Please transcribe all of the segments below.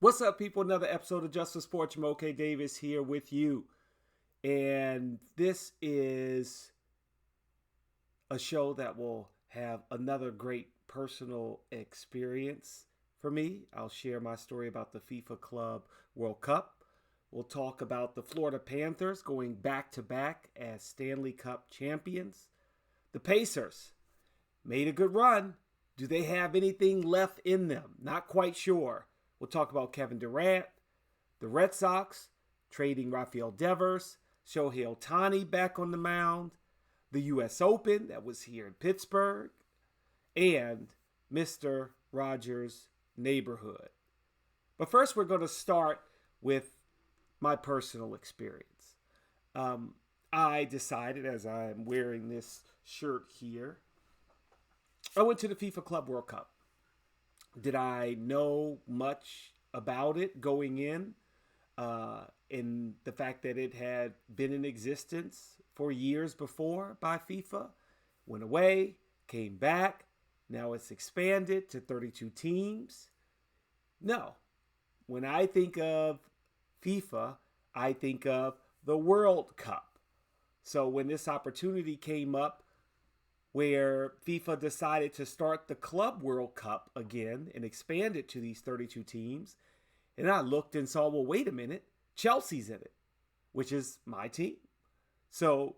What's up, people? Another episode of Just for Sports. Jumoke Davis here with you. And this is a show that will have another great personal experience for me. I'll share my story about the FIFA Club World Cup. We'll talk about the Florida Panthers going back to back as Stanley Cup champions. The Pacers made a good run. Do they have anything left in them? Not quite sure. We'll talk about Kevin Durant, the Red Sox, trading Rafael Devers, Shohei Ohtani back on the mound, the U.S. Open that was here in Pittsburgh, and Mr. Rodgers' neighborhood. But first, we're going to start with my personal experience. I decided, as I'm wearing this shirt here, I went to the FIFA Club World Cup. Did I know much about it going in the fact that it had been in existence for years before by FIFA? Went away, came back. Now it's expanded to 32 teams. No. When I think of FIFA, I think of the World Cup. So when this opportunity came up, where FIFA decided to start the Club World Cup again and expand it to these 32 teams. And I looked and saw, well, wait a minute, Chelsea's in it, which is my team. So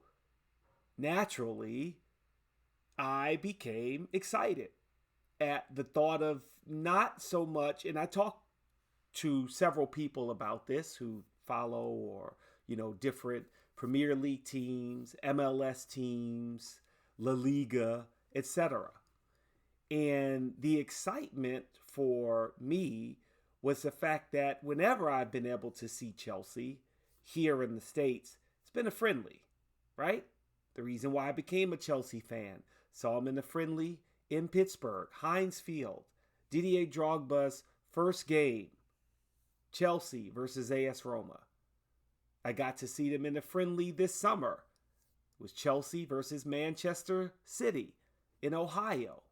naturally, I became excited at the thought of not so much, and I talked to several people about this who follow or, different Premier League teams, MLS teams, La Liga, etc. And the excitement for me was the fact that whenever I've been able to see Chelsea here in the States, it's been a friendly, right? The reason why I became a Chelsea fan, saw them in the friendly in Pittsburgh, Heinz Field, Didier Drogba's first game, Chelsea versus AS Roma. I got to see them in the friendly this summer. Was Chelsea versus Manchester City in Ohio.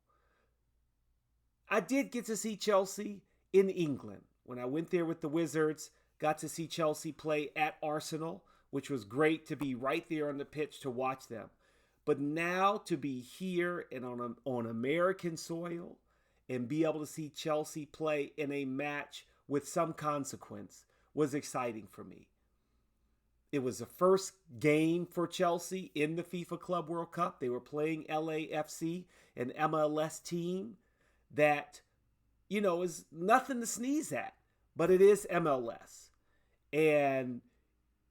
I did get to see Chelsea in England. When I went there with the Wizards, got to see Chelsea play at Arsenal, which was great to be right there on the pitch to watch them. But now to be here and on American soil and be able to see Chelsea play in a match with some consequence was exciting for me. It was the first game for Chelsea in the FIFA Club World Cup. They were playing LAFC, an MLS team that, is nothing to sneeze at, but it is MLS. And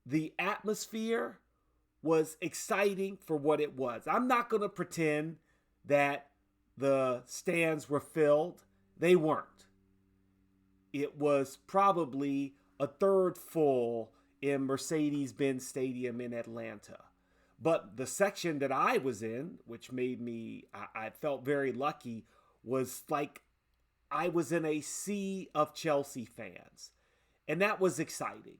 the atmosphere was exciting for what it was. I'm not going to pretend that the stands were filled. They weren't. It was probably a third full in Mercedes-Benz Stadium in Atlanta. But the section that I was in, which made me, I felt very lucky, was like I was in a sea of Chelsea fans. And that was exciting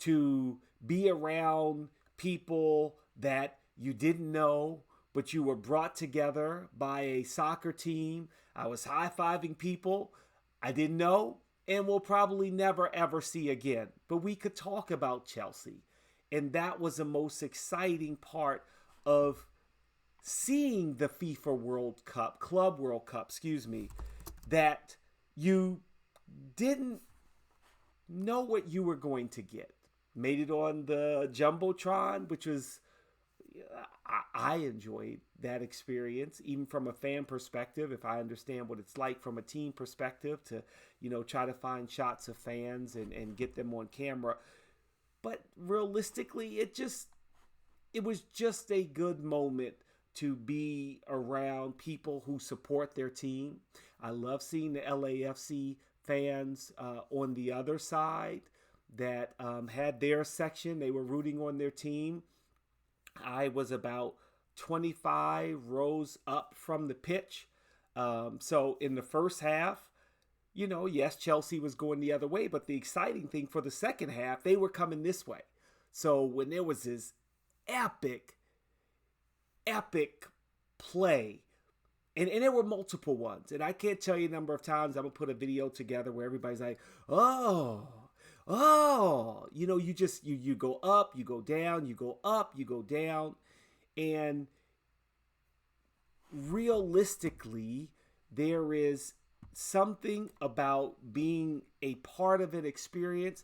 to be around people that you didn't know, but you were brought together by a soccer team. I was high-fiving people I didn't know and will probably never, ever see again. But we could talk about Chelsea. And that was the most exciting part of seeing the FIFA World Cup, Club World Cup, that you didn't know what you were going to get. Made it on the Jumbotron, which was, I enjoyed that experience, even from a fan perspective, if I understand what it's like from a team perspective to, try to find shots of fans and get them on camera. But realistically, it was just a good moment to be around people who support their team. I love seeing the LAFC fans on the other side that had their section. They were rooting on their team. I was about 25 rows up from the pitch. So in the first half, yes, Chelsea was going the other way, but the exciting thing for the second half, they were coming this way. So when there was this epic play And there were multiple ones. And I can't tell you the number of times I'm going to put a video together where everybody's like, oh, you go up, you go down, you go up, you go down. And realistically, there is something about being a part of an experience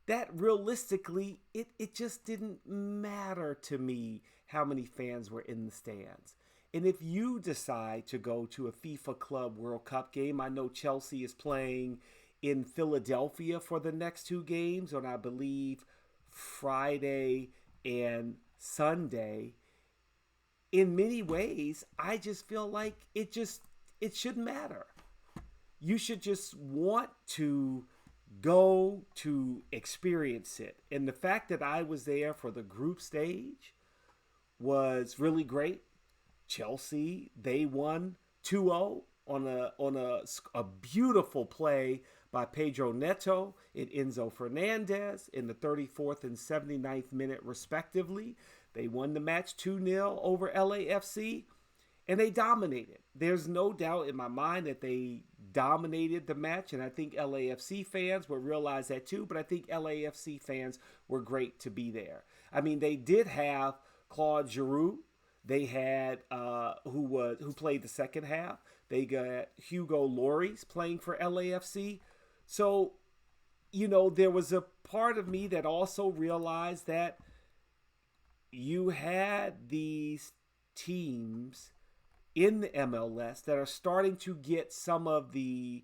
that realistically, it just didn't matter to me how many fans were in the stands. And if you decide to go to a FIFA Club World Cup game, I know Chelsea is playing in Philadelphia for the next 2 games on, I believe, Friday and Sunday. In many ways, I just feel like it shouldn't matter. You should just want to go to experience it. And the fact that I was there for the group stage was really great. Chelsea, they won 2-0 on a beautiful play by Pedro Neto and Enzo Fernandez in the 34th and 79th minute respectively. They won the match 2-0 over LAFC, and they dominated. There's no doubt in my mind that they dominated the match, and I think LAFC fans will realize that too, but I think LAFC fans were great to be there. I mean, they did have Claude Giroux. They had who played the second half. They got Hugo Lloris playing for LAFC. So, there was a part of me that also realized that you had these teams in the MLS that are starting to get some of the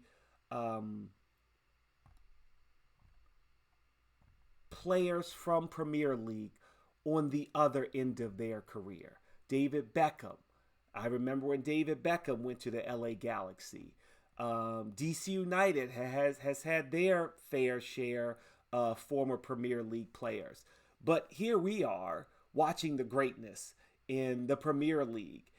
players from Premier League on the other end of their career. David Beckham. I remember when David Beckham went to the LA Galaxy. DC United has had their fair share of former Premier League players. But here we are watching the greatness in the Premier League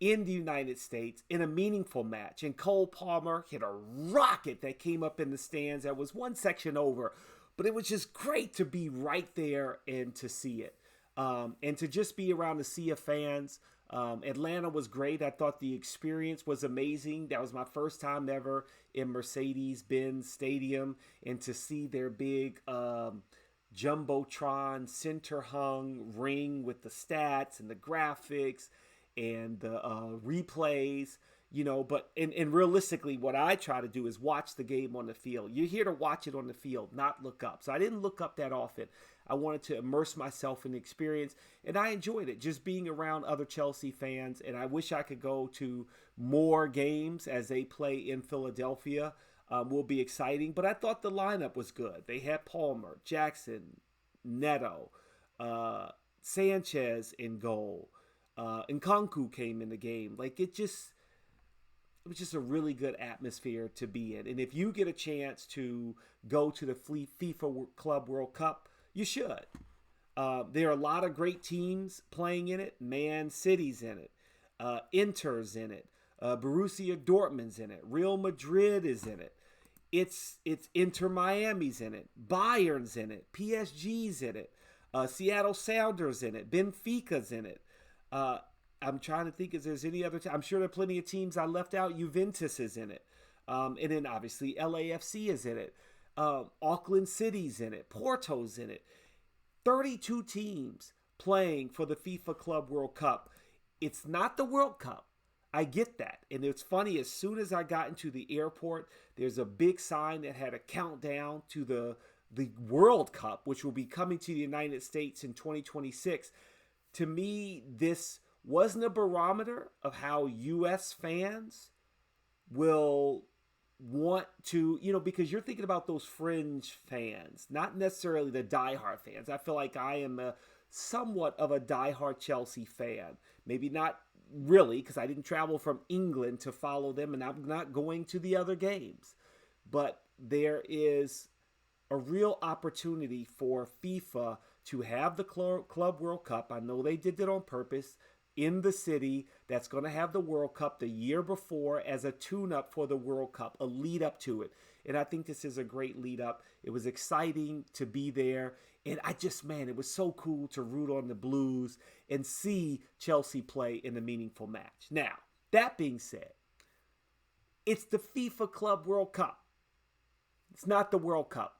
in the United States in a meaningful match. And Cole Palmer hit a rocket that came up in the stands that was one section over. But it was just great to be right there and to see it. And to just be around a sea of fans. Atlanta was great. I thought the experience was amazing. That was my first time ever in Mercedes-Benz Stadium. And to see their big Jumbotron center-hung ring with the stats and the graphics and the replays. But realistically, what I try to do is watch the game on the field. You're here to watch it on the field, not look up. So I didn't look up that often. I wanted to immerse myself in the experience, and I enjoyed it, just being around other Chelsea fans. And I wish I could go to more games as they play in Philadelphia. Will be exciting. But I thought the lineup was good. They had Palmer, Jackson, Neto, Sanchez in goal. Nkunku came in the game. It was just a really good atmosphere to be in. And if you get a chance to go to the FIFA Club World Cup, you should. There are a lot of great teams playing in it. Man City's in it. Inter's in it. Borussia Dortmund's in it. Real Madrid is in it. It's Inter Miami's in it. Bayern's in it. PSG's in it. Seattle Sounders in it. Benfica's in it. I'm trying to think if there's any other I'm sure there are plenty of teams I left out. Juventus is in it. And then obviously LAFC is in it. Auckland City's in it. Porto's in it. 32 teams playing for the FIFA Club World Cup. It's not the World Cup. I get that. And it's funny, as soon as I got into the airport, there's a big sign that had a countdown to the World Cup, which will be coming to the United States in 2026. To me, this wasn't a barometer of how U.S. fans will want to, because you're thinking about those fringe fans, not necessarily the diehard fans. I feel like I am somewhat of a diehard Chelsea fan. Maybe not really, because I didn't travel from England to follow them, and I'm not going to the other games. But there is a real opportunity for FIFA to have the Club World Cup. I know they did it on purpose. In the city that's going to have the World Cup the year before as a tune-up for the World Cup, a lead-up to it. And I think this is a great lead-up. It was exciting to be there. And it was so cool to root on the Blues and see Chelsea play in a meaningful match. Now, That being said, it's the FIFA Club World Cup. It's not the World Cup.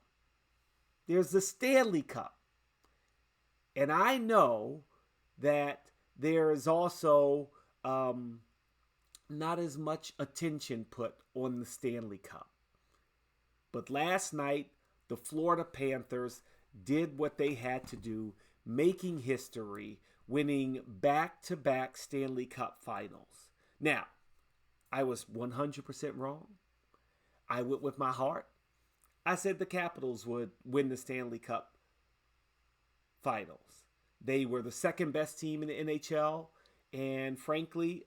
There's the Stanley Cup. And I know that there is also not as much attention put on the Stanley Cup. But last night, the Florida Panthers did what they had to do, making history, winning back-to-back Stanley Cup finals. Now, I was 100% wrong. I went with my heart. I said the Capitals would win the Stanley Cup finals. They were the second best team in the NHL, and frankly,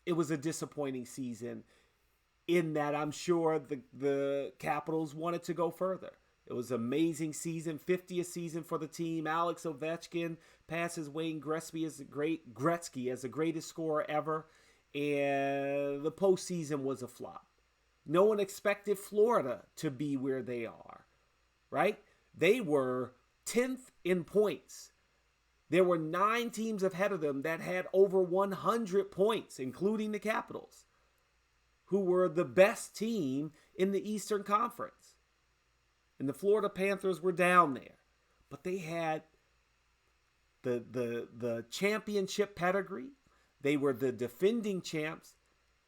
it was a disappointing season in that I'm sure the Capitals wanted to go further. It was an amazing season, 50th season for the team. Alex Ovechkin passes Wayne Gretzky as the greatest scorer ever, and the postseason was a flop. No one expected Florida to be where they are, right? They were 10th in points. There were 9 teams ahead of them that had over 100 points, including the Capitals, who were the best team in the Eastern Conference. And the Florida Panthers were down there. But they had the championship pedigree. They were the defending champs.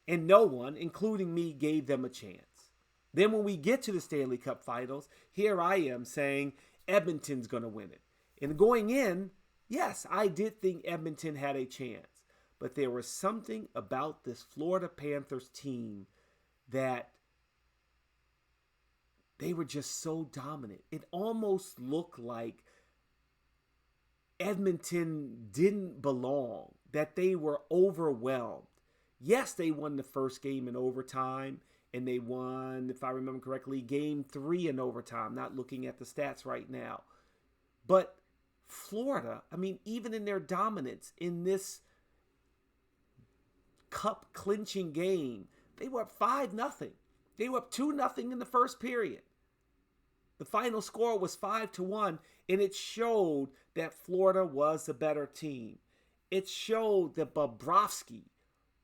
And no one, including me, gave them a chance. Then when we get to the Stanley Cup Finals, here I am saying Edmonton's going to win it. And going in, yes, I did think Edmonton had a chance. But there was something about this Florida Panthers team that they were just so dominant. It almost looked like Edmonton didn't belong, that they were overwhelmed. Yes, they won the first game in overtime, and they won, if I remember correctly, game 3 in overtime, not looking at the stats right now. But Florida, I mean, even in their dominance in this cup clinching game, they were up 5-0. They were up 2-0 in the first period. The final score was 5-1, and it showed that Florida was a better team. It showed that Bobrovsky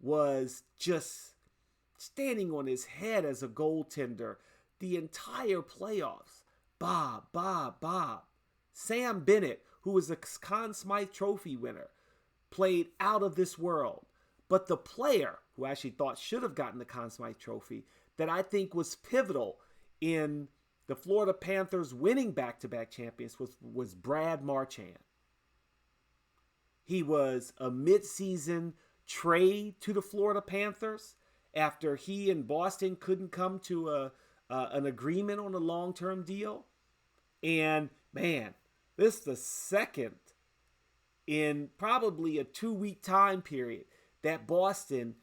was just standing on his head as a goaltender the entire playoffs. Bob. Sam Bennett, who was a Conn Smythe Trophy winner, played out of this world. But the player who I actually thought should have gotten the Conn Smythe Trophy, that I think was pivotal in the Florida Panthers winning back-to-back champions, was Brad Marchand. He was a midseason trade to the Florida Panthers after he and Boston couldn't come to an agreement on a long-term deal. And man, this is the second in probably a 2-week time period that Boston,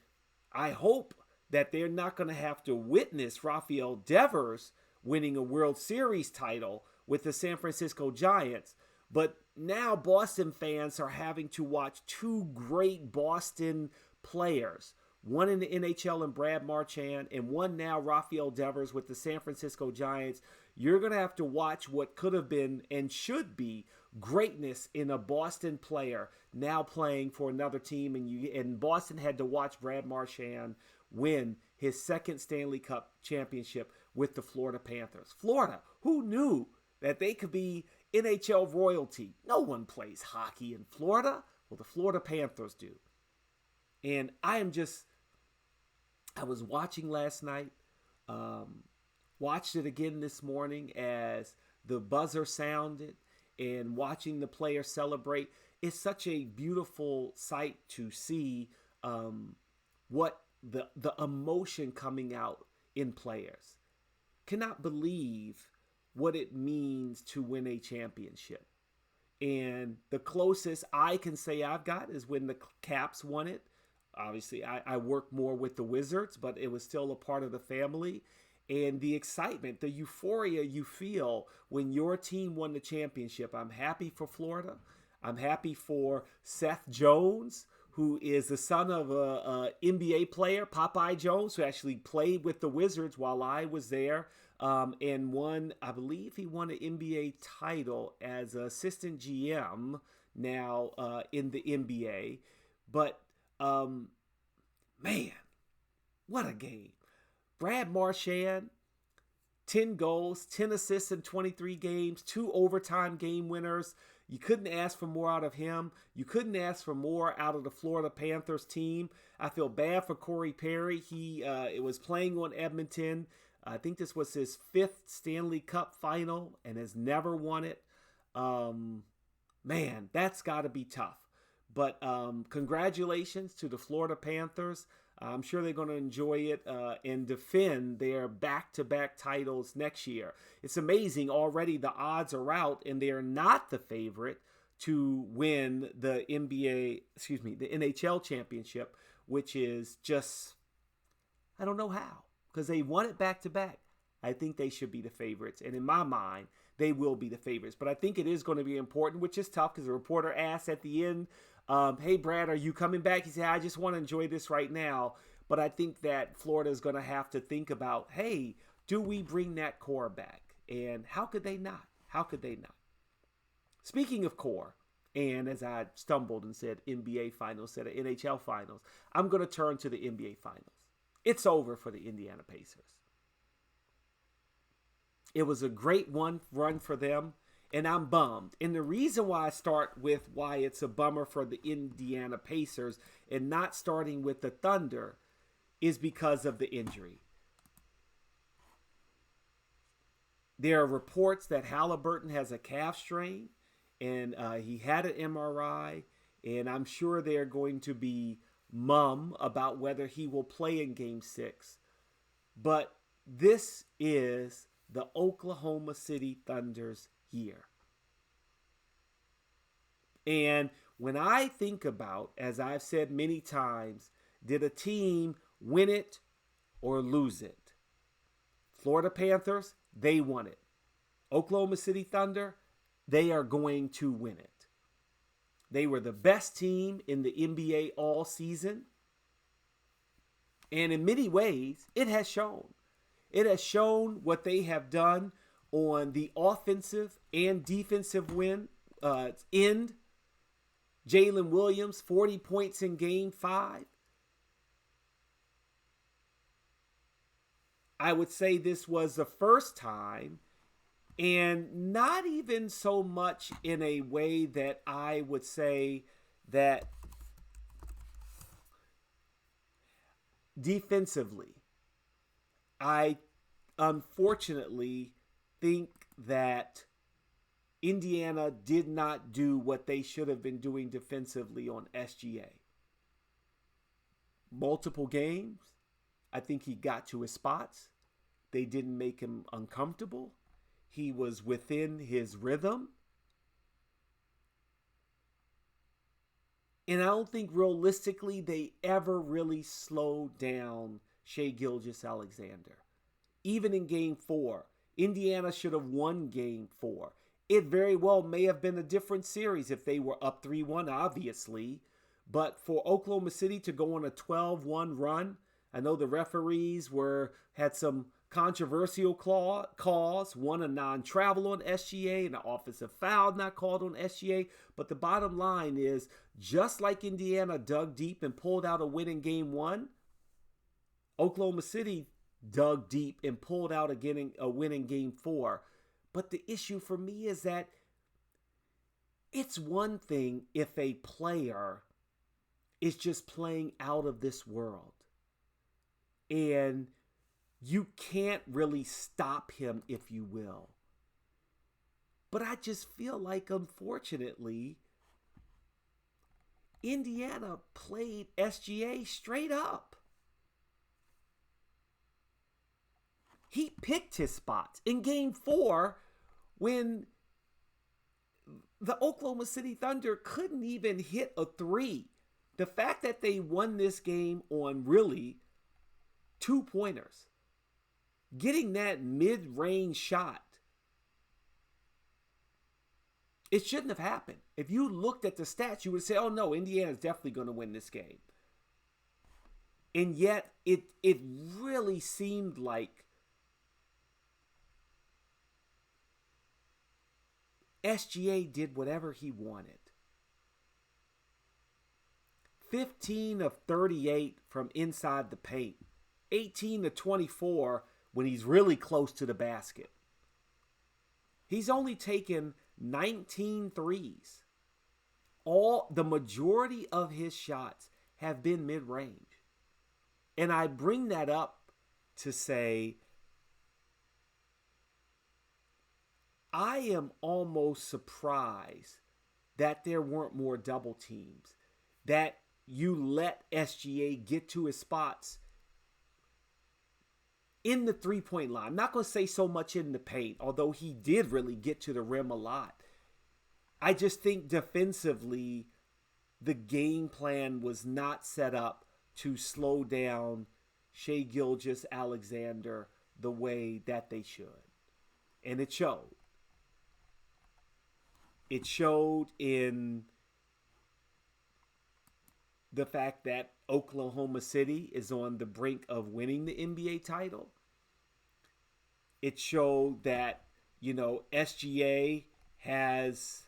I hope that they're not going to have to witness Rafael Devers winning a World Series title with the San Francisco Giants. But now Boston fans are having to watch 2 great Boston players, one in the NHL and Brad Marchand, and one now Rafael Devers with the San Francisco Giants. You're going to have to watch what could have been and should be greatness in a Boston player now playing for another team. And Boston had to watch Brad Marchand win his second Stanley Cup championship with the Florida Panthers. Florida, who knew that they could be NHL royalty? No one plays hockey in Florida. Well, the Florida Panthers do. And I was watching last night, watched it again this morning as the buzzer sounded and watching the players celebrate. It's such a beautiful sight to see what the emotion coming out in players. Cannot believe what it means to win a championship. And the closest I can say I've got is when the Caps won it. Obviously, I work more with the Wizards, but it was still a part of the family. And the excitement, the euphoria you feel when your team won the championship. I'm happy for Florida. I'm happy for Seth Jones, who is the son of a NBA player, Popeye Jones, who actually played with the Wizards while I was there, and won, I believe he won an NBA title as an assistant GM now in the NBA. But Man, what a game. Brad Marchand, 10 goals, 10 assists in 23 games, 2 overtime game winners. You couldn't ask for more out of him. You couldn't ask for more out of the Florida Panthers team. I feel bad for Corey Perry. He was playing on Edmonton. I think this was his 5th Stanley Cup final and has never won it. Man, that's got to be tough. But congratulations to the Florida Panthers. I'm sure they're going to enjoy it and defend their back-to-back titles next year. It's amazing already the odds are out and they are not the favorite to win the the NHL championship, which is just, I don't know how, because they won it back-to-back. I think they should be the favorites. And in my mind, they will be the favorites. But I think it is going to be important, which is tough because the reporter asked at the end, hey, Brad, are you coming back? He said, I just want to enjoy this right now. But I think that Florida is going to have to think about, hey, do we bring that core back? And how could they not? How could they not? Speaking of core, and as I stumbled and said NBA Finals instead of NHL Finals, I'm going to turn to the NBA Finals. It's over for the Indiana Pacers. It was a great run for them. And I'm bummed. And the reason why I start with why it's a bummer for the Indiana Pacers and not starting with the Thunder is because of the injury. There are reports that Halliburton has a calf strain and he had an MRI. And I'm sure they're going to be mum about whether he will play in Game 6. But this is the Oklahoma City Thunder's year. And when I think about, as I've said many times, did a team win it or lose it? Florida Panthers, they won it. Oklahoma City Thunder, they are going to win it. They were the best team in the NBA all season. And in many ways, it has shown. It has shown what they have done on the offensive and defensive end. Jalen Williams, 40 points in Game 5. I would say this was the first time, and not even so much in a way that I would say that defensively, I unfortunately think that Indiana did not do what they should have been doing defensively on SGA. Multiple games, I think he got to his spots. They didn't make him uncomfortable. He was within his rhythm. And I don't think realistically they ever really slowed down Shai Gilgeous-Alexander. Even in Game 4, Indiana should have won Game 4. It very well may have been a different series if they were up 3-1, obviously. But for Oklahoma City to go on a 12-1 run, I know the referees had some controversial calls. One, a non-travel on SGA, and an offensive foul not called on SGA. But the bottom line is, just like Indiana dug deep and pulled out a win in Game 1, Oklahoma City dug deep and pulled out a win in Game 4. But the issue for me is that it's one thing if a player is just playing out of this world and you can't really stop him, if you will. But I just feel like, unfortunately, Indiana played SGA straight up. He picked his spots. In Game 4, when the Oklahoma City Thunder couldn't even hit a 3, the fact that they won this game on really 2-pointers, getting that mid-range shot, it shouldn't have happened. If you looked at the stats, you would say, oh no, Indiana's definitely going to win this game. And yet, it really seemed like SGA did whatever he wanted. 15 of 38 from inside the paint, 18 to 24 when he's really close to the basket. He's only taken 19 threes. The majority of his shots have been mid-range. And I bring that up to say, I am almost surprised that there weren't more double teams, that you let SGA get to his spots in the three-point line. I'm not going to say so much in the paint, although he did really get to the rim a lot. I just think defensively, the game plan was not set up to slow down Shai Gilgeous-Alexander the way that they should. And it showed. It showed in the fact that Oklahoma City is on the brink of winning the NBA title. It showed that, SGA has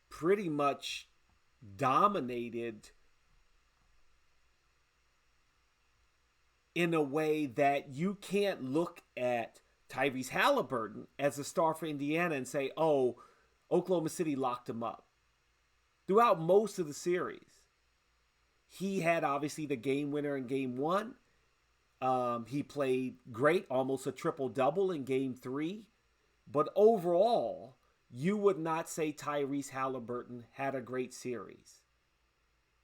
pretty much dominated in a way that you can't look at Tyrese Halliburton as a star for Indiana and say, oh, Oklahoma City locked him up. Throughout most of the series, he had obviously the game winner in game 1. He played great, almost a triple-double in game 3. But overall, you would not say Tyrese Halliburton had a great series.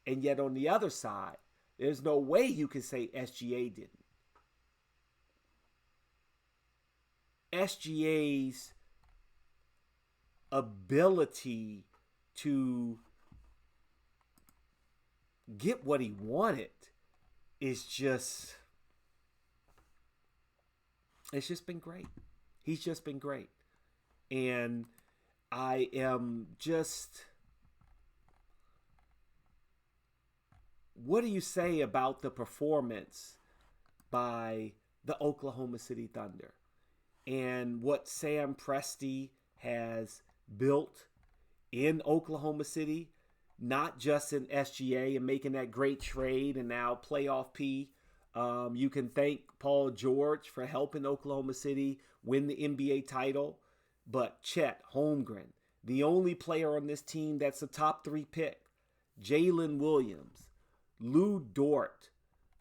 And yet on the other side, there's no way you can say SGA didn't. SGA's ability to get what he wanted is just, it's just been great. He's just been great. And I am just, what do you say about the performance by the Oklahoma City Thunder and what Sam Presti has built in Oklahoma City, not just in SGA and making that great trade and now playoff P. You can thank Paul George for helping Oklahoma City win the NBA title. But Chet Holmgren, the only player on this team that's a top 3 pick, Jalen Williams, Lou Dort,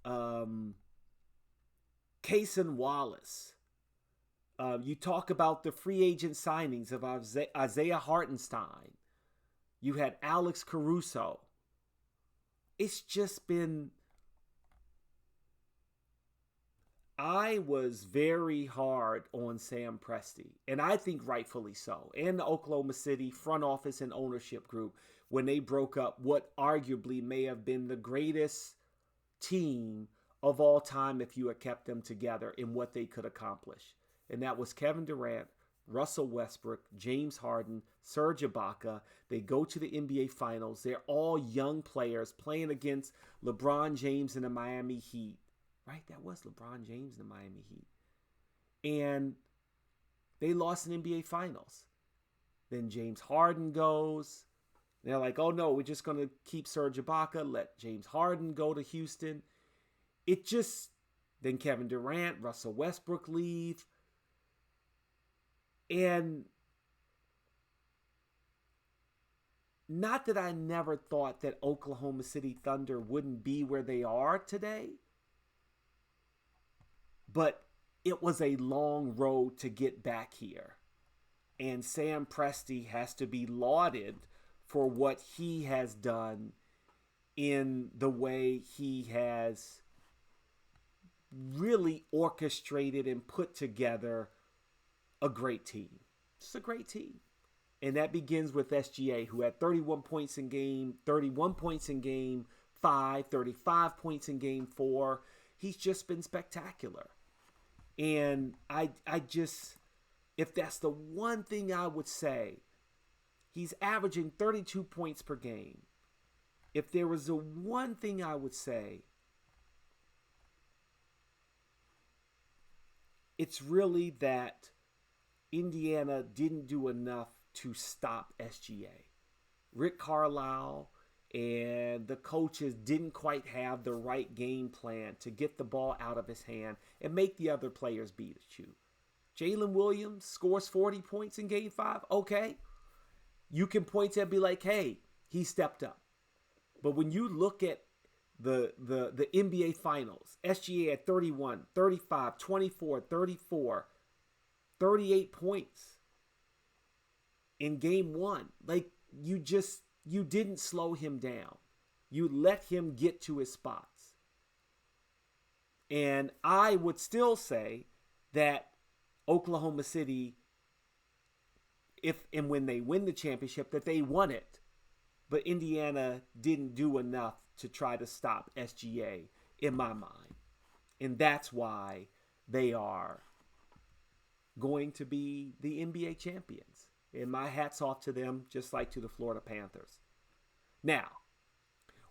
Cason Wallace. You talk about the free agent signings of Isaiah Hartenstein. You had Alex Caruso. It's just been... I was very hard on Sam Presti, and I think rightfully so, and the Oklahoma City front office and ownership group when they broke up what arguably may have been the greatest team of all time if you had kept them together in what they could accomplish. And that was Kevin Durant, Russell Westbrook, James Harden, Serge Ibaka. They go to the NBA Finals. They're all young players playing against LeBron James and the Miami Heat. Right? That was LeBron James and the Miami Heat. And they lost in NBA Finals. Then James Harden goes. They're like, oh no, we're just going to keep Serge Ibaka, let James Harden go to Houston. Then Kevin Durant, Russell Westbrook leave. And not that I never thought that Oklahoma City Thunder wouldn't be where they are today, but it was a long road to get back here. And Sam Presti has to be lauded for what he has done in the way he has really orchestrated and put together a great team. Just a great team. And that begins with SGA, who had 31 points in game 5, 35 points in game 4. He's just been spectacular. And I just, if that's the one thing I would say, he's averaging 32 points per game. If there was the one thing I would say, it's really that Indiana didn't do enough to stop SGA. Rick Carlisle and the coaches didn't quite have the right game plan to get the ball out of his hand and make the other players beat you. Jalen Williams scores 40 points in Game 5. Okay. You can point to it and be like, hey, he stepped up. But when you look at the NBA Finals, SGA at 31, 35, 24, 34, 38 points in Game 1. Like, you didn't slow him down. You let him get to his spots. And I would still say that Oklahoma City, if and when they win the championship, that they won it. But Indiana didn't do enough to try to stop SGA, in my mind. And that's why they are going to be the NBA champions. And my hat's off to them, just like to the Florida Panthers. Now,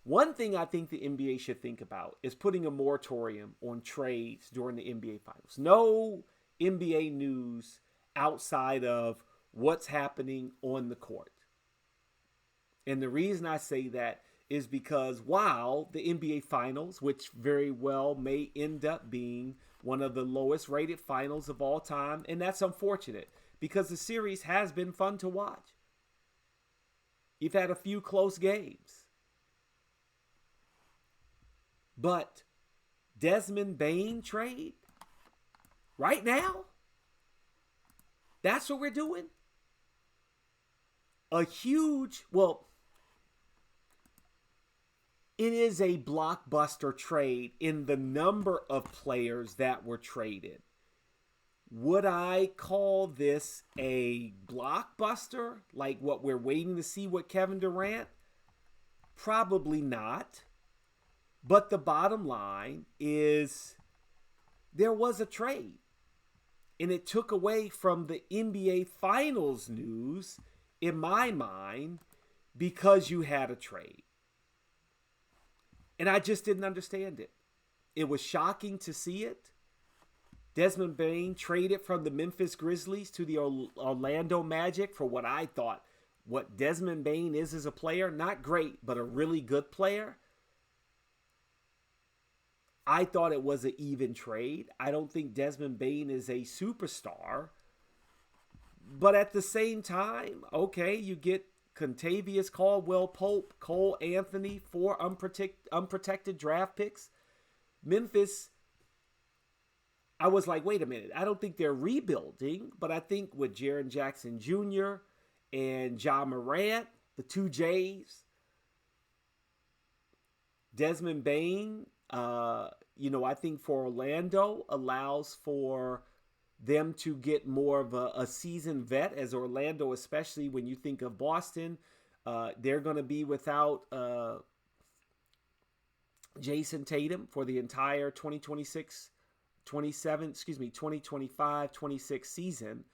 one thing I think the NBA should think about is putting a moratorium on trades during the NBA Finals. No NBA news outside of what's happening on the court. And the reason I say that is because while the NBA Finals, which very well may end up being one of the lowest rated finals of all time, and that's unfortunate because the series has been fun to watch. You've had a few close games. But Desmond Bane trade right now? That's what we're doing? A huge, it is a blockbuster trade in the number of players that were traded. Would I call this a blockbuster? Like what we're waiting to see with Kevin Durant? Probably not. But the bottom line is there was a trade. And it took away from the NBA Finals news, in my mind, because you had a trade. And I just didn't understand it. It was shocking to see it. Desmond Bane traded from the Memphis Grizzlies to the Orlando Magic for what I thought what Desmond Bane is as a player. Not great, but a really good player. I thought it was an even trade. I don't think Desmond Bane is a superstar. But at the same time, okay, you get Contavious Caldwell-Pope, Cole Anthony, 4 unprotected draft picks. Memphis, I was like, wait a minute. I don't think they're rebuilding, but I think with Jaren Jackson Jr. and Ja Morant, the 2 J's, Desmond Bane, I think for Orlando allows for them to get more of a seasoned vet, as Orlando, especially when you think of Boston, they're going to be without Jason Tatum for the entire 2025-26 season.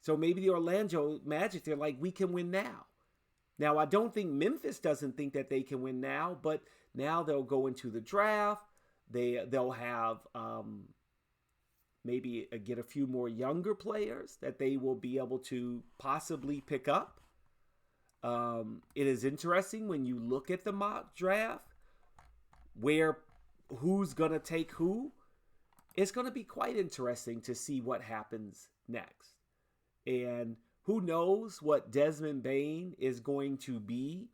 So maybe the Orlando Magic, they're like, we can win now. Now, I don't think Memphis doesn't think that they can win now, but now they'll go into the draft. They'll have maybe get a few more younger players that they will be able to possibly pick up. It is interesting when you look at the mock draft who's going to take who. It's going to be quite interesting to see what happens next. And who knows what Desmond Bane is going to be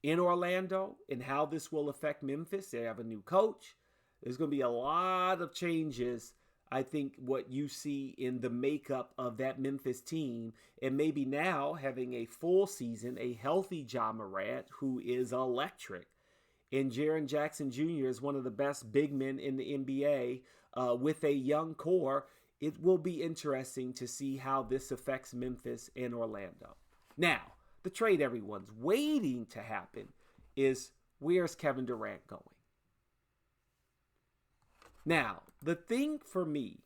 in Orlando and how this will affect Memphis. They have a new coach. There's going to be a lot of changes, I think, what you see in the makeup of that Memphis team. And maybe now having a full season, a healthy Ja Morant, who is electric. And Jaren Jackson Jr. is one of the best big men in the NBA with a young core. It will be interesting to see how this affects Memphis and Orlando. Now, the trade everyone's waiting to happen is, where's Kevin Durant going? Now, the thing for me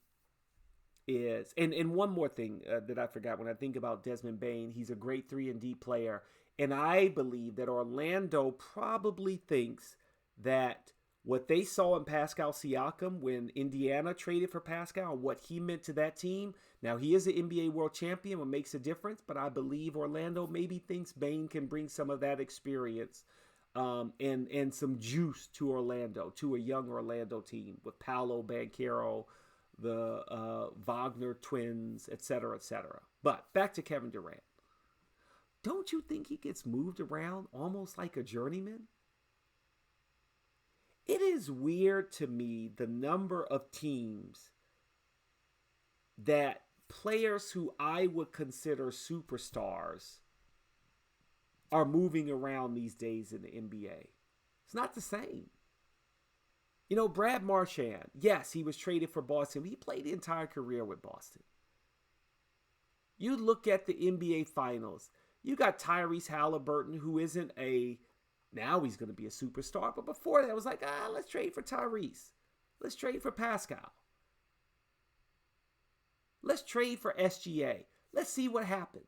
is, and one more thing that I forgot when I think about Desmond Bane, he's a great 3-and-D player, and I believe that Orlando probably thinks that What they saw in Pascal Siakam when Indiana traded for Pascal and what he meant to that team. Now, he is an NBA world champion, what makes a difference, but I believe Orlando maybe thinks Bane can bring some of that experience and some juice to Orlando, to a young Orlando team with Paolo Banchero, the Wagner twins, etc., etc. But back to Kevin Durant. Don't you think he gets moved around almost like a journeyman? It is weird to me the number of teams that players who I would consider superstars are moving around these days in the NBA. It's not the same. You know, Brad Marchand, yes, he was traded for Boston. He played the entire career with Boston. You look at the NBA Finals. You got Tyrese Halliburton, who isn't now he's going to be a superstar. But before that, it was like, let's trade for Tyrese. Let's trade for Pascal. Let's trade for SGA. Let's see what happens.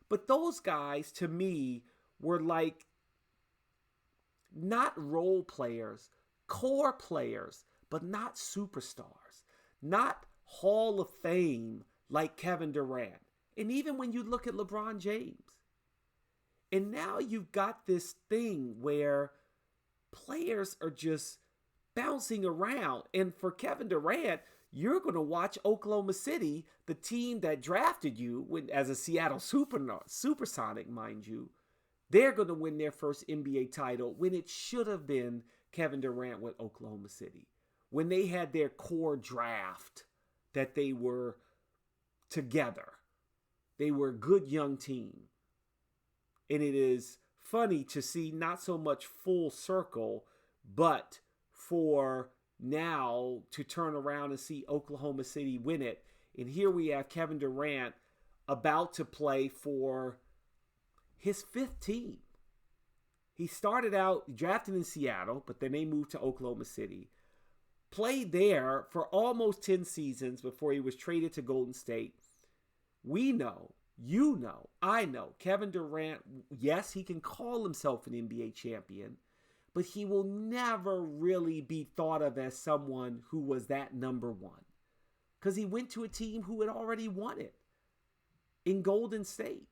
But those guys, to me, were like not role players, core players, but not superstars. Not Hall of Fame like Kevin Durant. And even when you look at LeBron James. And now you've got this thing where players are just bouncing around. And for Kevin Durant, you're going to watch Oklahoma City, the team that drafted you as a Seattle Supersonic, mind you. They're going to win their first NBA title when it should have been Kevin Durant with Oklahoma City. When they had their core draft that they were together. They were a good young team. And it is funny to see not so much full circle, but for now to turn around and see Oklahoma City win it. And here we have Kevin Durant about to play for his fifth team. He started out drafted in Seattle, but then they moved to Oklahoma City. Played there for almost 10 seasons before he was traded to Golden State. We know, you know, I know, Kevin Durant, yes, he can call himself an NBA champion, but he will never really be thought of as someone who was that number one. Because he went to a team who had already won it in Golden State.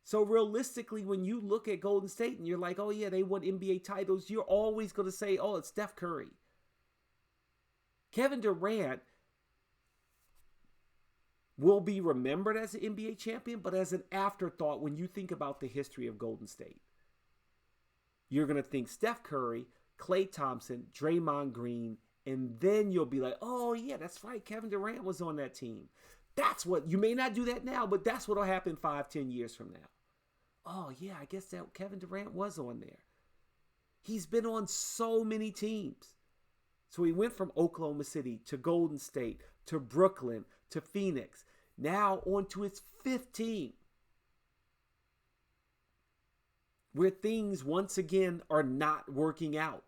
So realistically, when you look at Golden State and you're like, oh yeah, they won NBA titles, you're always going to say, oh, it's Steph Curry. Kevin Durant will be remembered as an NBA champion, but as an afterthought when you think about the history of Golden State. You're going to think Steph Curry, Klay Thompson, Draymond Green, and then you'll be like, oh yeah, that's right, Kevin Durant was on that team. That's what, you may not do that now, but that's what will happen 5-10 years from now. Oh yeah, I guess that Kevin Durant was on there. He's been on so many teams. So he went from Oklahoma City to Golden State to Brooklyn to Phoenix. Now on to his fifth team. Where things once again are not working out.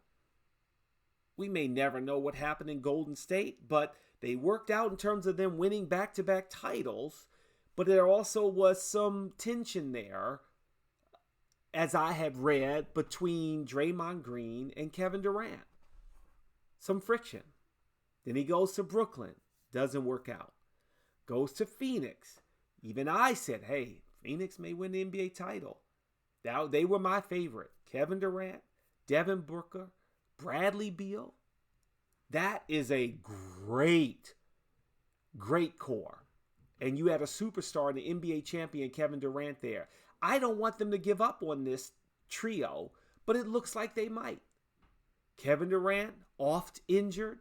We may never know what happened in Golden State, but they worked out in terms of them winning back-to-back titles. But there also was some tension there, as I have read, between Draymond Green and Kevin Durant. Some friction. Then he goes to Brooklyn. Doesn't work out. Goes to Phoenix. Even I said, hey, Phoenix may win the NBA title. Now, they were my favorite. Kevin Durant, Devin Booker, Bradley Beal. That is a great, great core. And you had a superstar and an NBA champion, Kevin Durant, there. I don't want them to give up on this trio, but it looks like they might. Kevin Durant, oft injured.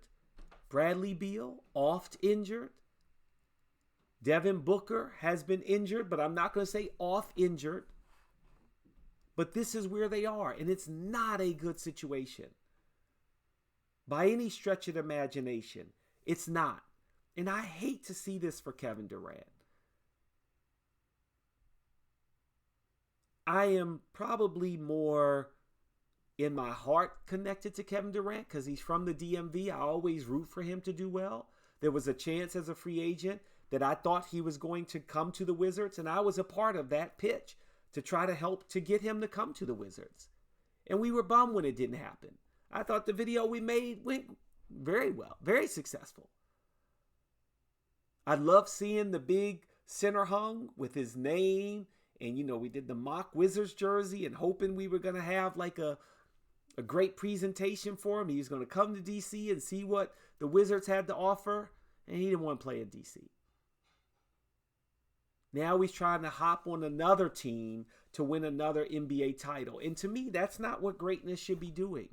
Bradley Beal, oft injured. Devin Booker has been injured, but I'm not going to say off injured. But this is where they are, and it's not a good situation. By any stretch of the imagination, it's not. And I hate to see this for Kevin Durant. I am probably more in my heart connected to Kevin Durant because he's from the DMV. I always root for him to do well. There was a chance as a free agent that I thought he was going to come to the Wizards, and I was a part of that pitch to try to help to get him to come to the Wizards. And we were bummed when it didn't happen. I thought the video we made went very well, very successful. I love seeing the big center hung with his name. And, we did the mock Wizards jersey and hoping we were going to have like a great presentation for him. He was going to come to D.C. and see what the Wizards had to offer. And he didn't want to play in D.C. Now he's trying to hop on another team to win another NBA title. And to me, that's not what greatness should be doing.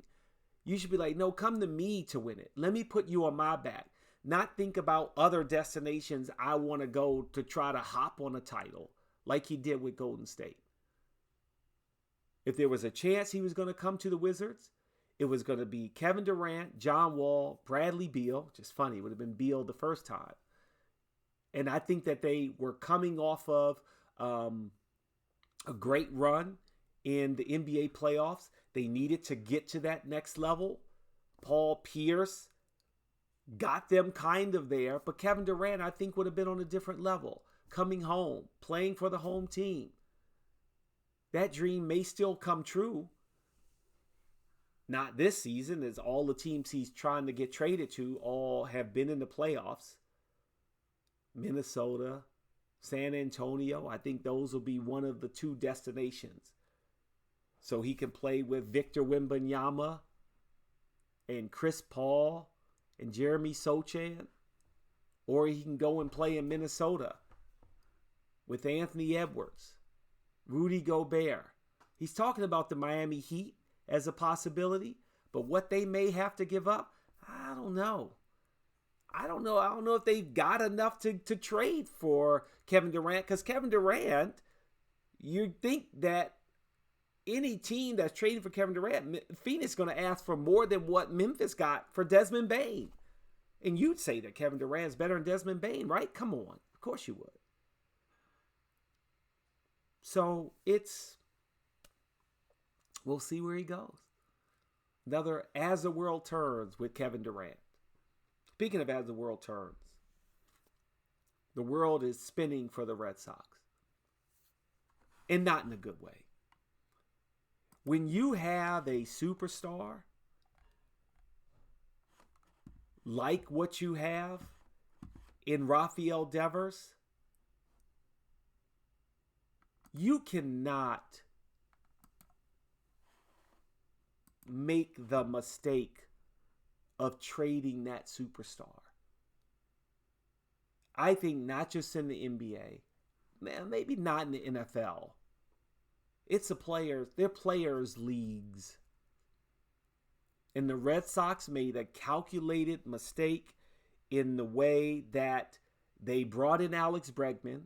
You should be like, no, come to me to win it. Let me put you on my back. Not think about other destinations I want to go to try to hop on a title like he did with Golden State. If there was a chance he was going to come to the Wizards, it was going to be Kevin Durant, John Wall, Bradley Beal. Just funny, it would have been Beal the first time. And I think that they were coming off of a great run in the NBA playoffs. They needed to get to that next level. Paul Pierce got them kind of there, but Kevin Durant, I think, would have been on a different level. Coming home, playing for the home team. That dream may still come true. Not this season, as all the teams he's trying to get traded to all have been in the playoffs. Minnesota, San Antonio, I think those will be one of the two destinations. So he can play with Victor Wembanyama and Chris Paul and Jeremy Sochan. Or he can go and play in Minnesota with Anthony Edwards, Rudy Gobert. He's talking about the Miami Heat as a possibility, but what they may have to give up, I don't know. I don't know if they've got enough to trade for Kevin Durant, because Kevin Durant, you'd think that any team that's trading for Kevin Durant, Phoenix is going to ask for more than what Memphis got for Desmond Bane. And you'd say that Kevin Durant is better than Desmond Bane, right? Come on. Of course you would. So we'll see where he goes. Another as the world turns with Kevin Durant. Speaking of as the world turns, the world is spinning for the Red Sox. And not in a good way. When you have a superstar like what you have in Rafael Devers, you cannot make the mistake of trading that superstar. I think not just in the NBA, maybe not in the NFL. It's they're players' leagues. And the Red Sox made a calculated mistake in the way that they brought in Alex Bregman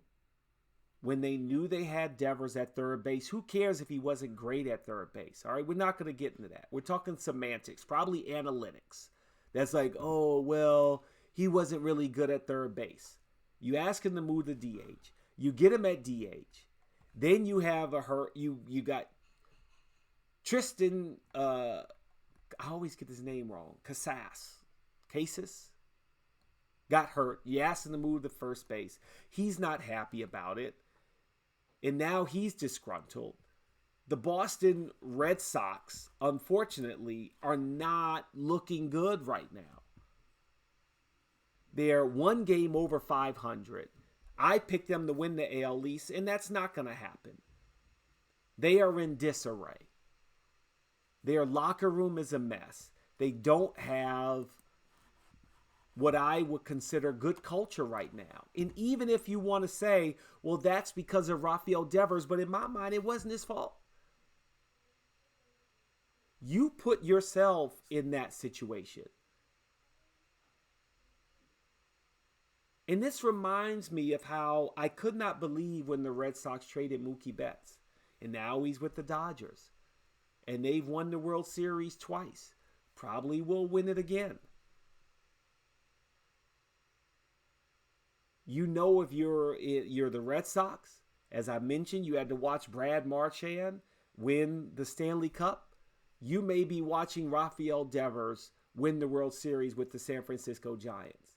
when they knew they had Devers at third base. Who cares if he wasn't great at third base? All right, we're not going to get into that. We're talking semantics, probably analytics. That's like, oh, well, he wasn't really good at third base. You ask him to move to DH. You get him at DH. Then you have you got Tristan, I always get his name wrong, Casas got hurt. You asked him to move to first base. He's not happy about it. And now he's disgruntled. The Boston Red Sox, unfortunately, are not looking good right now. They're one game over 500. I picked them to win the AL East, and that's not going to happen. They are in disarray. Their locker room is a mess. They don't have what I would consider good culture right now. And even if you want to say, well, that's because of Rafael Devers, but in my mind, it wasn't his fault. You put yourself in that situation. And this reminds me of how I could not believe when the Red Sox traded Mookie Betts. And now he's with the Dodgers. And they've won the World Series twice. Probably will win it again. You know, if you're the Red Sox, as I mentioned, you had to watch Brad Marchand win the Stanley Cup. You may be watching Rafael Devers win the World Series with the San Francisco Giants.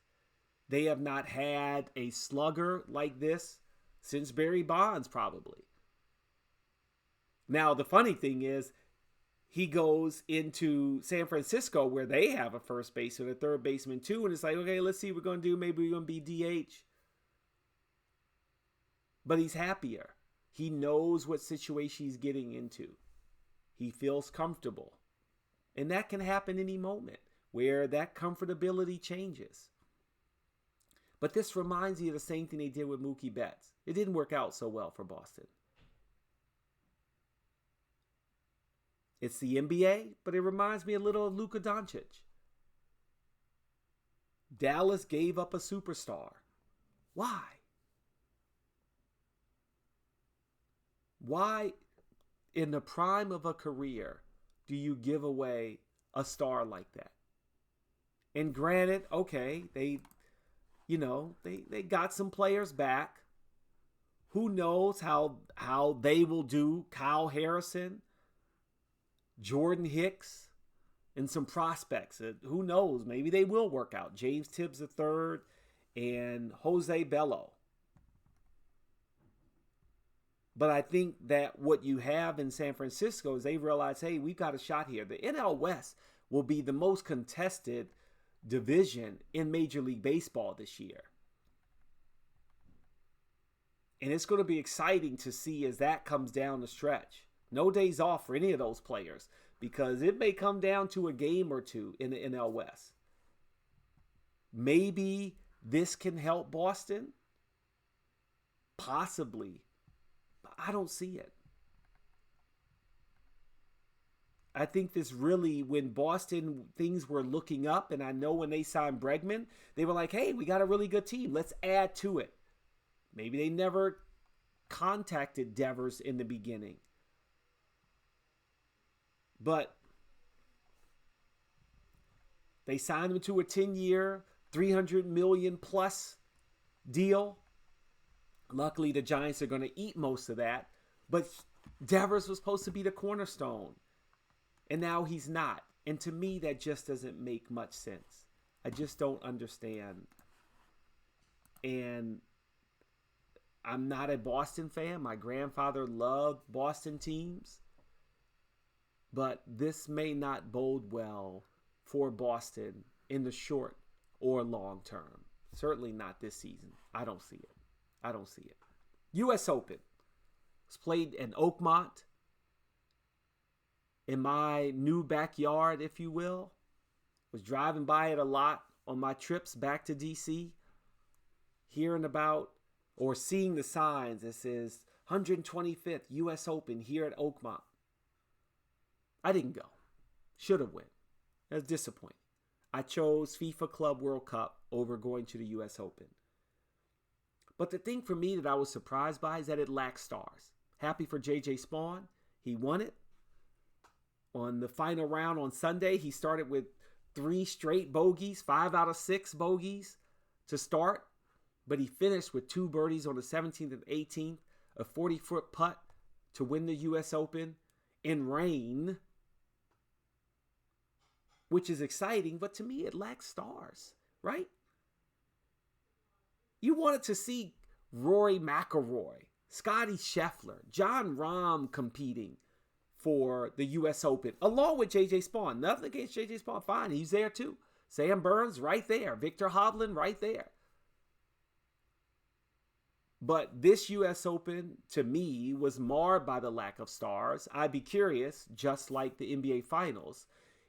They have not had a slugger like this since Barry Bonds, probably. Now, the funny thing is, he goes into San Francisco where they have a first baseman, a third baseman too. And it's like, okay, let's see what we're going to do. Maybe we're going to be DH. But he's happier. He knows what situation he's getting into. He feels comfortable. And that can happen any moment where that comfortability changes. But this reminds me of the same thing they did with Mookie Betts. It didn't work out so well for Boston. It's the NBA, but it reminds me a little of Luka Doncic. Dallas gave up a superstar. Why? Why, in the prime of a career, do you give away a star like that? And granted, okay, they got some players back. Who knows how they will do? Kyle Harrison, Jordan Hicks, and some prospects. Who knows? Maybe they will work out. James Tibbs III and Jose Bello. But I think that what you have in San Francisco is they realize, hey, we've got a shot here. The NL West will be the most contested division in Major League Baseball this year. And it's going to be exciting to see as that comes down the stretch. No days off for any of those players because it may come down to a game or two in the NL West. Maybe this can help Boston. Possibly. But I don't see it. I think this really, when Boston, things were looking up, and I know when they signed Bregman, they were like, hey, we got a really good team. Let's add to it. Maybe they never contacted Devers in the beginning. But they signed him to a 10-year, $300 million plus deal. Luckily, the Giants are going to eat most of that. But Devers was supposed to be the cornerstone. And now he's not. And to me, that just doesn't make much sense. I just don't understand. And I'm not a Boston fan. My grandfather loved Boston teams. But this may not bode well for Boston in the short or long term. Certainly not this season. I don't see it. I don't see it. U.S. Open. It's played in Oakmont. In my new backyard, if you will. Was driving by it a lot on my trips back to D.C. Hearing about or seeing the signs that says 125th U.S. Open here at Oakmont. I didn't go. Should have went. That was disappointing. I chose FIFA Club World Cup over going to the U.S. Open. But the thing for me that I was surprised by is that it lacked stars. Happy for J.J. Spaun. He won it. On the final round on Sunday, he started with 3 straight bogeys, 5 out of 6 bogeys to start. But he finished with 2 birdies on the 17th and 18th, a 40-foot putt to win the U.S. Open in rain, which is exciting. But to me, it lacks stars, right? You wanted to see Rory McIlroy, Scotty Scheffler, John Rahm competing for the U.S. Open, along with J.J. Spaun. Nothing against J.J. Spaun. Fine, he's there too. Sam Burns, right there. Victor Hovland, right there. But this U.S. Open, to me, was marred by the lack of stars. I'd be curious, just like the NBA Finals,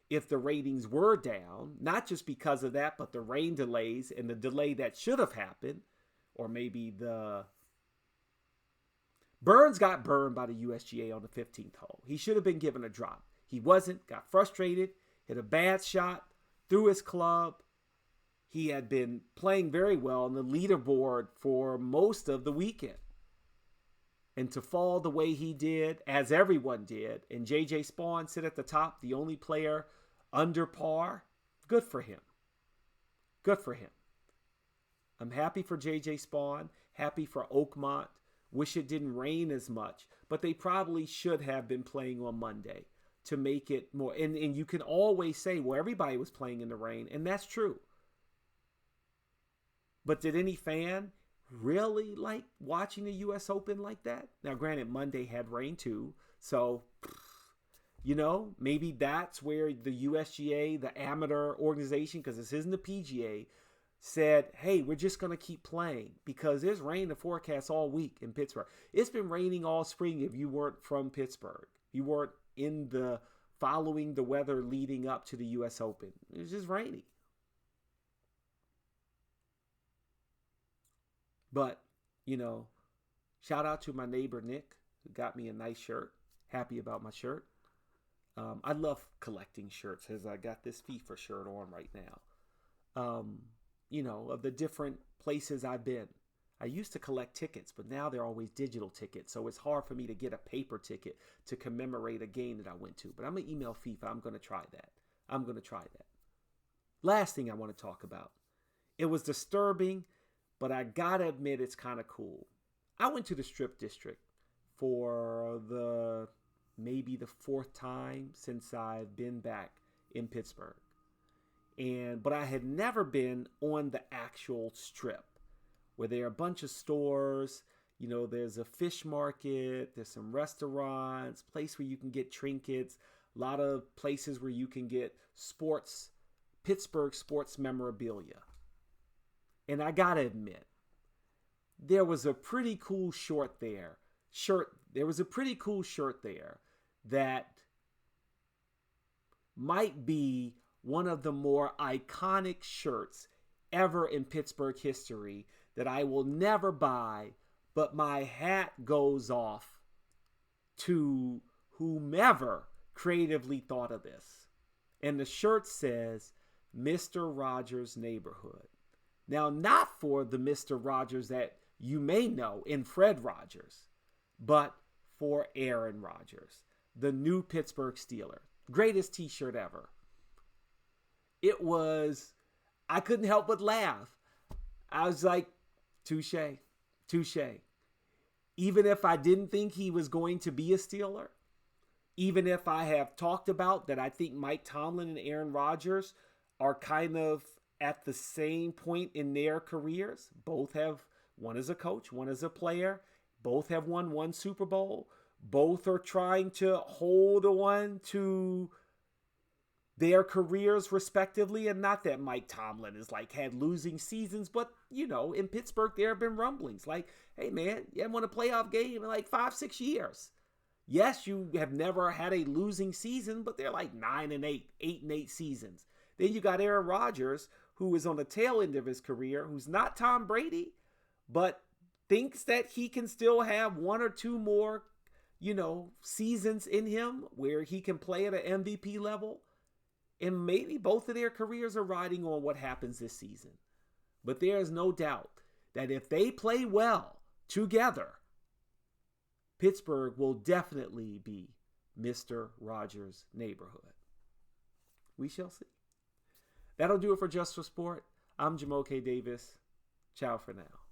if the ratings were down, not just because of that, but the rain delays and the delay that should have happened, or maybe the... Burns got burned by the USGA on the 15th hole. He should have been given a drop. He wasn't, got frustrated, hit a bad shot, threw his club. He had been playing very well on the leaderboard for most of the weekend. And to fall the way he did, as everyone did, and J.J. Spaun sit at the top, the only player under par, good for him. Good for him. I'm happy for J.J. Spaun, happy for Oakmont. Wish it didn't rain as much, but they probably should have been playing on Monday to make it more. And you can always say, well, everybody was playing in the rain, and that's true. But did any fan really like watching the U.S. Open like that? Now, granted, Monday had rain too, so Maybe that's where the USGA, the amateur organization, because this isn't the PGA, said, hey, we're just going to keep playing because there's rain in the forecast all week in Pittsburgh. It's been raining all spring if you weren't from Pittsburgh. You weren't following the weather leading up to the U.S. Open. It was just rainy. But, shout out to my neighbor, Nick, who got me a nice shirt. Happy about my shirt. I love collecting shirts as I got this FIFA shirt on right now. Of the different places I've been. I used to collect tickets, but now they're always digital tickets. So it's hard for me to get a paper ticket to commemorate a game that I went to. But I'm going to email FIFA. I'm going to try that. Last thing I want to talk about. It was disturbing, but I got to admit it's kind of cool. I went to the Strip District for maybe the fourth time since I've been back in Pittsburgh. But I had never been on the actual strip where there are a bunch of stores. There's a fish market, there's some restaurants, place where you can get trinkets, a lot of places where you can get Pittsburgh sports memorabilia. And I gotta admit, there was a pretty cool shirt there. There was a pretty cool shirt there that might be one of the more iconic shirts ever in Pittsburgh history that I will never buy, but my hat goes off to whomever creatively thought of this. And the shirt says, Mr. Rodgers Neighborhood. Now, not for the Mr. Rodgers that you may know in Fred Rodgers, but for Aaron Rodgers, the new Pittsburgh Steeler. Greatest t-shirt ever. I couldn't help but laugh. I was like, touche. Even if I didn't think he was going to be a Steeler, even if I have talked about that I think Mike Tomlin and Aaron Rodgers are kind of at the same point in their careers. Both have, one as a coach, one as a player. Both have won one Super Bowl. Both are trying to hold on to their careers respectively. And not that Mike Tomlin has had losing seasons, but in Pittsburgh there have been rumblings like, hey man, you haven't won a playoff game in 5-6 years. Yes, you have never had a losing season, but they're 9-8, 8-8 seasons. Then you got Aaron Rodgers, who is on the tail end of his career, who's not Tom Brady, but thinks that he can still have one or two more, seasons in him where he can play at an MVP level. And maybe both of their careers are riding on what happens this season. But there is no doubt that if they play well together, Pittsburgh will definitely be Mr. Rodgers' neighborhood. We shall see. That'll do it for Just for Sport. I'm Jumoke Davis. Ciao for now.